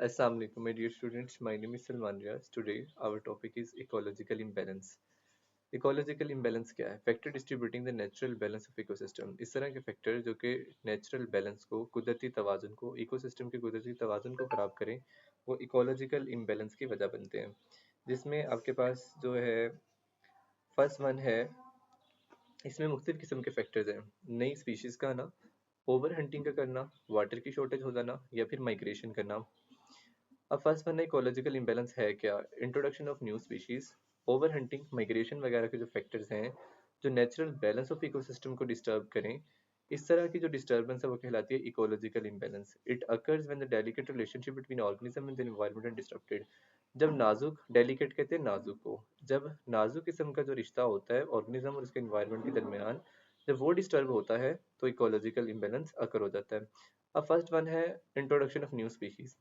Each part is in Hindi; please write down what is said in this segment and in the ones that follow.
Assalamu alaikum, my dear students. My name is Salman Riaz. Today, our topic is ecological imbalance. Ecological imbalance क्या है? Factor distributing the natural balance of ecosystem. इस तरह के फैक्टर जो कि नेचुरल बैलेंस को, कुदरती तवाज़ुन को, इकोसिस्टम के कुदरती तवाज़ुन को ख़राब करें, वो इकोलॉजिकल इम्बैलेंस की वजह बनते हैं। जिसमें आपके पास जो है फर्स्ट वन है, इसमें मुख्तलिफ़ किस्म के फैक्टर्स हैं। नई स्पीशीज़ का आना, ओवर हंटिंग का करना, वाटर की शॉर्टेज हो जाना या फिर माइग्रेशन करना। अब फर्स्ट वन है इकोलॉजिकल इम्बैलेंस है क्या? Introduction of new species, over hunting, migration वगैरह के जो फैक्टर्स हैं जो नेचुरल बैलेंस ऑफ इकोसिस्टम को डिस्टर्ब करें, इस तरह की जो डिस्टर्बेंस है वो कहलाती है ecological imbalance. It occurs when the delicate relationship between organism and the environment are disturbed. जब नाजुक, डेलिकेट कहते हैं नाजुक को, जब नाजुक किस्म का जो रिश्ता होता है ऑर्गेनिज्म और उसके एनवायरनमेंट के दरमियान, जब वो डिस्टर्ब होता है तो इकोलॉजिकल इम्बैलेंस अकर हो जाता है। अब फर्स्ट वन है इंट्रोडक्शन ऑफ न्यू स्पीशीज।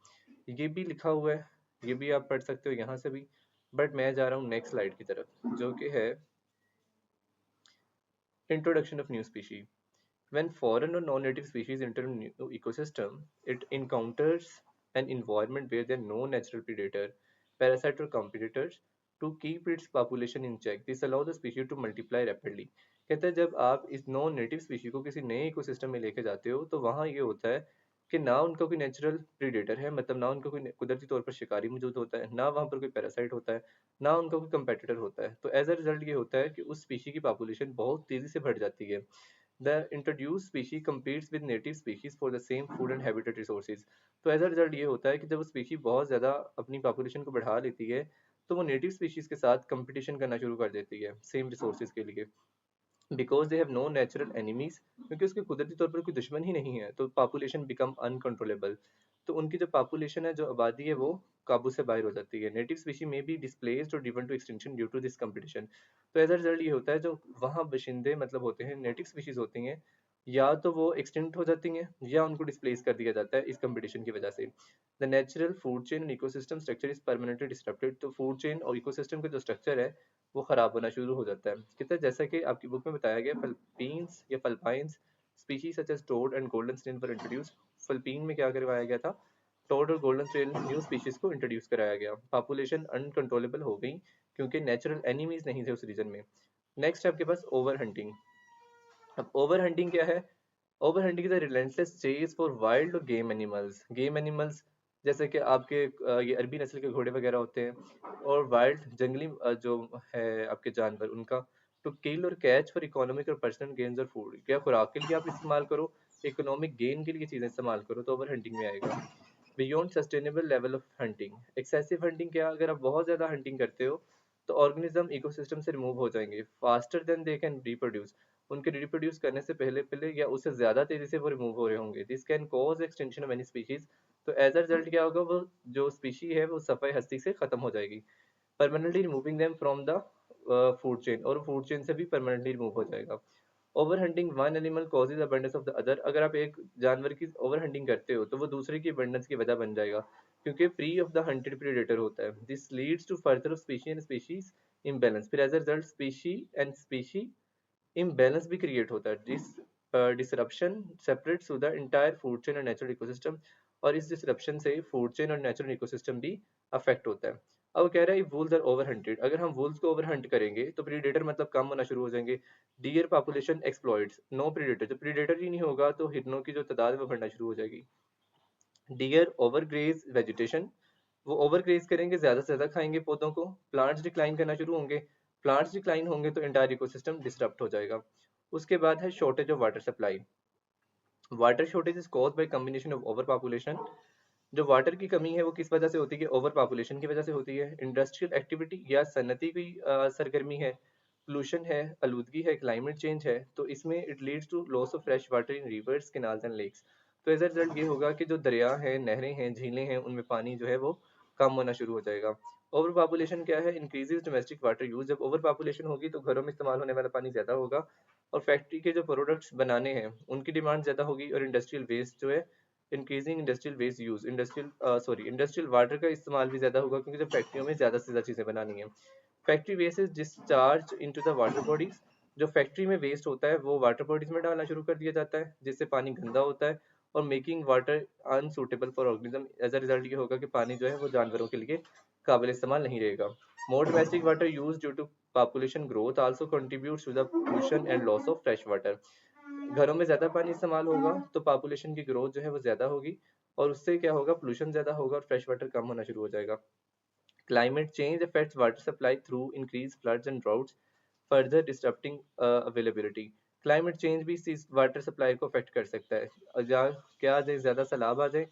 ये भी लिखा हुआ है, ये भी आप पढ़ सकते हो यहाँ से भी, बट मैं जा रहा हूँ नेक्स्ट स्लाइड की तरफ जो कि है introduction of new species. When foreign or non-native species enter a new ecosystem, it encounters an environment where there are no natural predator, parasite or competitors to keep its population in check. This allows the species to multiply rapidly. कहते हैं जब आप इस नॉन नेटिव स्पीशी को किसी नए इकोसिस्टम में लेके जाते हो तो वहाँ ये होता है कि ना उनका कोई नेचुरल प्रीडेटर है, मतलब ना उनका कोई कुदरती तौर पर शिकारी मौजूद होता है, ना वहाँ पर कोई पैरासाइट होता है, ना उनका कोई कंपेटिटर होता है। तो एज अ रिजल्ट ये होता है कि उस स्पीशी की पॉपुलेशन बहुत तेज़ी से बढ़ जाती है। The introduced species competes with native species for the same food and habitat resources. तो एज अ रिजल्ट ये होता है कि जब वो स्पीशी बहुत ज़्यादा अपनी पॉपुलेशन को बढ़ा लेती है तो वो नेटिव स्पीशीज के साथ कंपटीशन करना शुरू कर देती है सेम रिसोर्सेज के लिए, because they have no natural enemies, क्योंकि उसके कुदरती तौर पर कोई दुश्मन ही नहीं है तो पॉपुलेशन बिकम अनकंट्रोलेबल। तो उनकी जो पॉपुलेशन है, जो आबादी है, वो काबू से बाहर हो जाती है। Native species may be displaced और driven to extinction due to this competition. तो एज अ रिजल्ट ये होता है जो वहाँ बशिंदे मतलब होते हैं, नेटिव स्पीशीज होती हैं, या तो वो एक्सटिंक्ट हो जाती हैं या उनको डिस्प्लेस कर दिया जाता है इस कंपटीशन की वजह से। The natural food chain and ecosystem structure is permanently disturbed. तो फूड चेन और इकोसिस्टम का जो स्ट्रक्चर है वो खराब होना शुरू हो जाता है। कितना जैसा कि आपकी बुक में बताया गया, फिलीपींस या Philippines species such as toad and golden snail पर इंट्रोड्यूस। फिलीपीन में क्या करवाया गया था, टोड और गोल्डन स्नेल न्यू स्पीशीज को इंट्रोड्यूस कराया गया। पॉपुलेशन अनकंट्रोलेबल हो गई क्योंकि नेचुरल एनिमीज नहीं थे उस रीजन में। नेक्स्ट है आपके पास ओवर हंटिंग। अब ओवर हंटिंग क्या है? Over hunting is a relentless chase for wild और गेम एनिमल्स। गेम एनिमल्स जैसे कि आपके ये अरबी नस्ल के घोड़े वगैरह होते हैं, और वाइल्ड जंगली जो है आपके जानवर, उनका टू किल और कैच फॉर इकोनॉमिक और पर्सनल गेन्स और फूड। क्या खुराक के लिए आप इस्तेमाल करो, इकोनॉमिक गेन के लिए चीज़ें इस्तेमाल करो, तो ओवर हंटिंग में आएगा। Beyond sustainable level of hunting. Excessive hunting क्या? अगर आप बहुत ज़्यादा हंटिंग करते हो तो ऑर्गेनिज्म इकोसिस्टम से रिमूव हो जाएंगे faster than they can reproduce. उनके रिप्रोड्यूस करने से पहले पहले या उससे ज़्यादा तेज़ी से वो रिमूव हो रहे होंगे। This can cause extension of any species. तो एज अ रिजल्ट क्या होगा, वो जो स्पीशी है वो सफ़ाई हस्ती से ख़त्म हो जाएगी, permanently removing them from the food chain, और फूड चेन से भी परमानेंटली रिमूव हो जाएगा। Over hunting one animal causes abundance of the other. अगर आप एक जानवर की ओवर हंटिंग करते हो तो वो दूसरे की अबंडेंस की वजह बन जाएगा, क्योंकि free of the hunted predator होता है। This leads to further species and species imbalance. फिर as a result species and species imbalance भी क्रिएट होता है। This disruption separates to the entire food chain और नेचुरल इकोसिस्टम, और इस डिसरप्शन से फूड चेन और नेचुरल इकोसिस्टम भी अफेक्ट होता है। अब वो कह रहा है वुल्स आर ओवर हंटेड। अगर हम वुल्स को ओवर हंट करेंगे तो प्रीडेटर मतलब कम होना शुरू हो जाएंगे। Deer population exploits, no predator. जब प्रीडेटर ही नहीं होगा तो हिरनों की जो तादाद है वो बढ़ना शुरू हो जाएगी। डियर ओवरग्रेज वेजिटेशन, वो ओवरग्रेज करेंगे, ज़्यादा से ज़्यादा खाएंगे पौधों को। प्लांट्स डिक्लाइन करना शुरू होंगे। प्लांट्स डिक्लाइन होंगे तो एंटायर इकोसिस्टम डिसरप्ट हो जाएगा। उसके बाद है shortage of water supply. Water shortage is cause by combination of over population. जो वाटर की कमी है वो किस वजह से होती है? ओवर पॉपुलेशन की वजह से होती है। इंडस्ट्रियल एक्टिविटी या सन्नती की सरगर्मी है, पोल्यूशन है, आलूदगी है, क्लाइमेट चेंज है, तो इसमें it leads to loss of fresh water in rivers, canals and lakes. तो एज अ रिजल्ट ये होगा कि जो दरिया हैं, नहरें हैं, झीलें हैं, उनमें पानी जो है वो कम होना शुरू हो जाएगा। ओवर पॉपुलेशन क्या है? Increases domestic water use. जब ओवर पॉपुलेशन होगी तो घरों में इस्तेमाल होने वाला पानी ज़्यादा होगा, और फैक्ट्री के जो प्रोडक्ट्स बनाने हैं उनकी डिमांड ज़्यादा होगी, और इंडस्ट्रियल वेस्ट जो है, increasing industrial waste use, industrial water का इस्तेमाल भी ज़्यादा होगा, क्योंकि जब फैक्ट्रियों में ज़्यादा से ज़्यादा चीज़ें बनानी है। Factory waste is discharge into the water bodies. जो फैक्ट्री में वेस्ट होता है वो वाटर बॉडीज में डालना शुरू कर दिया जाता है, जिससे पानी गंदा होता है और making water unsuitable for organism. As a result ये होगा कि पानी जो है वो जानवरों के लिए काबिल इस्तेमाल नहीं रहेगा। More domestic water use due to population growth also contributes to the pollution and loss of fresh water. घरों में ज़्यादा पानी इस्तेमाल होगा तो पॉपुलेशन की ग्रोथ जो है वो ज़्यादा होगी, और उससे क्या होगा, पोल्यूशन ज़्यादा होगा और फ्रेश वाटर कम होना शुरू हो जाएगा। Climate change affects water supply through increased floods and droughts, further disrupting availability. Climate change भी इस वाटर सप्लाई को अफेक्ट कर सकता है। या क्या आ जाए, ज़्यादा सैलाब आ जाए,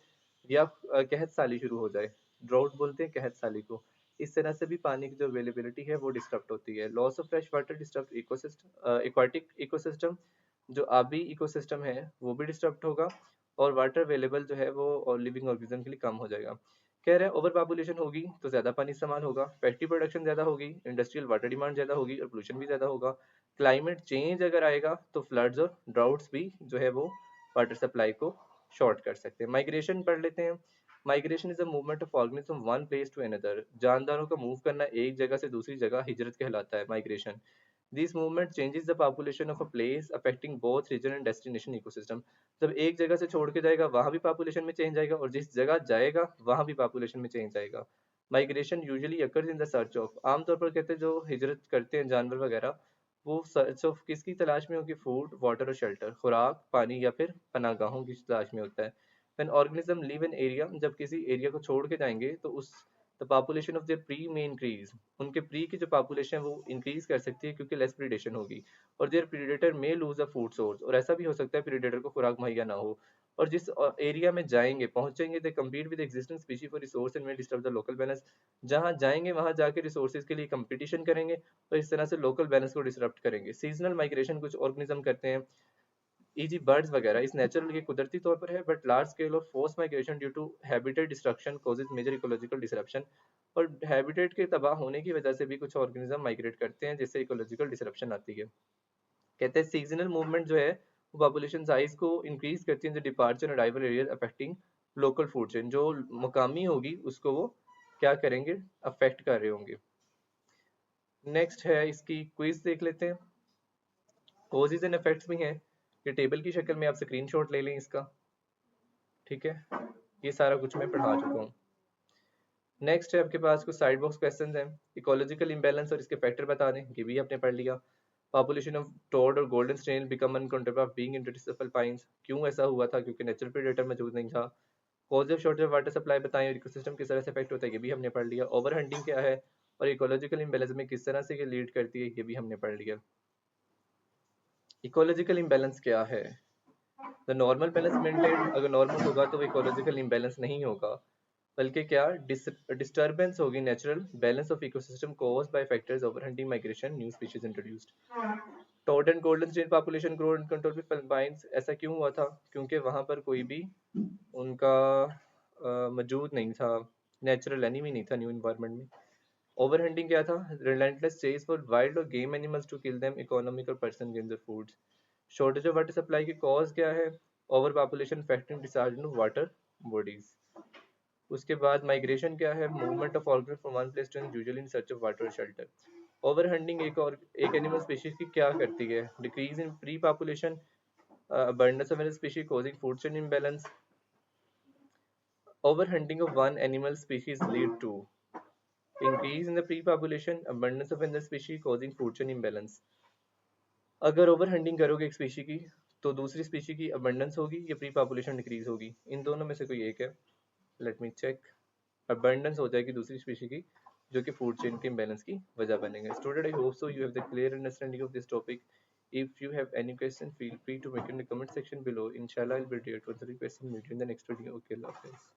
या कहत साली शुरू हो जाए। ड्राउट बोलते हैं कहत साली को। इस तरह से भी पानी की जो अवेलेबिलिटी है वो डिस्टर्ब होती है। Loss of fresh water disturb ecosystem, aquatic ecosystem, जो आबी इकोसिस्टम है वो भी डिस्टर्ब होगा, और वाटर अवेलेबल जो है वो और लिविंग ऑर्गेनिज्म के लिए कम हो जाएगा। कह रहे हैं ओवर पॉपुलेशन होगी तो ज़्यादा पानी इस्तेमाल होगा, फैक्ट्री प्रोडक्शन ज़्यादा होगी, इंडस्ट्रियल वाटर डिमांड ज़्यादा होगी और पोल्यूशन भी ज़्यादा होगा। क्लाइमेट चेंज अगर आएगा तो फ्लड्स और ड्राउट्स भी जो है वो वाटर सप्लाई को शॉर्ट कर सकते हैं। माइग्रेशन पढ़ लेते हैं। Migration is a movement of organism one place to another. जानदारों का मूव करना एक जगह से दूसरी जगह हिजरत कहलाता है, migration. This movement changes the population of a place affecting both region and destination ecosystem. जब एक जगह से छोड़ के जाएगा वहां भी पॉपुलेशन में चेंज आएगा, और जिस जगह जाएगा वहां भी पॉपुलेशन में चेंज आएगा। Migration usually occurs in the search of, आमतौर पर कहते हैं जो हिजरत करते हैं जानवर वगैरह, वो सर्च ऑफ किसकी तलाश में होगी, फूड वाटर और शेल्टर, खुराक पानी या फिर पनागाहों की तलाश में होता है। When organism live in area, जब किसी एरिया को छोड़ के जाएंगे तो उस the population of their pre में इंक्रीज, उनके प्री की जो पॉपुलेशन है वो इंक्रीज कर सकती है क्योंकि लेस प्रीडेशन होगी, और देयर प्रीडेटर में लूज अ फूड सोर्स, और ऐसा भी हो सकता है प्रीडेटर को खुराक मुहैया ना हो। और जिस एरिया में जाएंगे पहुंचेंगे दे compete with existing species for resource and में डिस्टर्ब द लोकल बैलेंस। जहां जाएंगे वहां जाके रिसोर्सेज के लिए कंपटीशन करेंगे, तो इस तरह से लोकल बैलेंस को डिसरप्ट करेंगे। सीजनल माइग्रेशन कुछ ऑर्गेनिज्म करते हैं, ईजी बर्ड्स वगैरह, इस नेचुरल के कुदरती तौर पर है, but large scale of force migration due to habitat destruction causes major ecological disruption. और हैबिटेट के तबाह होने की वजह से भी कुछ ऑर्गेनिज्म माइग्रेट करते हैं जिससे इकोलॉजिकल डिसरप्शन आती है। कहते हैं सीजनल मूवमेंट जो है वो पॉपुलेशन साइज को इंक्रीज करती है, departure and arrival area affecting local food chain, जो मुकामी होगी उसको वो क्या करेंगे, अफेक्ट कर रहे होंगे। नेक्स्ट है इसकी क्विज देख लेते हैं। कॉजेज एंड इफेक्ट्स भी हैं, ये टेबल की शक्ल में आप स्क्रीनशॉट ले लें इसका, ठीक है। ये सारा कुछ मैं पढ़ा चुका हूँ। नेक्स्ट है आपके पास कुछ साइड बॉक्स क्वेश्चंस हैं। इकोलॉजिकल इंबैलेंस और इसके फैक्टर बता दें, ये भी आपने पढ़ लिया। पॉपुलेशन ऑफ टोड और golden snail become uncontrollable of being इंटरडिसिपल पाइंस, क्यों ऐसा हुआ था, क्योंकि नेचुरल प्रेडेटर मौजूद नहीं था। Cause of shortage of water supply बताएं और इकोसिस्टम किस तरह से इफेक्ट होता है, ये भी हमने पढ़ लिया। ओवर हंटिंग क्या है और इकोलॉजिकल इंबैलेंस में किस तरह से ये लीड करती है, ये भी हमने पढ़ लिया। इकोलॉजिकल इंबैलेंस क्या है, द नॉर्मल बैलेंस मेंटेन, अगर नॉर्मल होगा तो इकोलॉजिकल इंबैलेंस नहीं होगा, बल्कि क्या डिस्टर्बेंस होगी natural balance of ecosystem caused by factors over hunting migration new species introduced. Toad and golden snail population grow in control with Philippines, ऐसा क्यों हुआ था, क्योंकि वहां पर कोई भी उनका मौजूद नहीं था, नेचुरल एनिमी नहीं था न्यू इन्वायरमेंट में। ओवर हंटिंग क्या था, रिलेंटलेस चेज फॉर वाइल्ड और game animals to kill them, economic और person gain their foods. Shortage of water supply की कॉज क्या है, over population affecting discharge in water bodies. उसके बाद माइग्रेशन क्या है, movement of organ from one place to usually in search of water और शेल्टर। ओवर हंटिंग एक और एक एनिमल स्पीशीज की क्या करती है, decrease in pre population, abundance of any species causing food chain imbalance. Overhunting of one animal species lead to increase in the pre-population, abundance of another species causing food chain imbalance. अगर ओवर हंटिंग करोगे एक स्पीशी की तो दूसरी स्पीशी की अबंडेंस होगी या प्री पॉपुलेशन डिक्रीज होगी, इन दोनों में से कोई एक है। लेट मी चेक, अबंडेंस हो जाएगी दूसरी स्पीशी की, जो कि फूड चेन के इम्बैलेंस की वजह बनेगा। Student I hope so you have the clear understanding of this topic. If you have any question, feel free to make it in the comment section below. Inshallah, I'll be there to answer the question. Meet you in the next video. Okay, Allah Hafiz.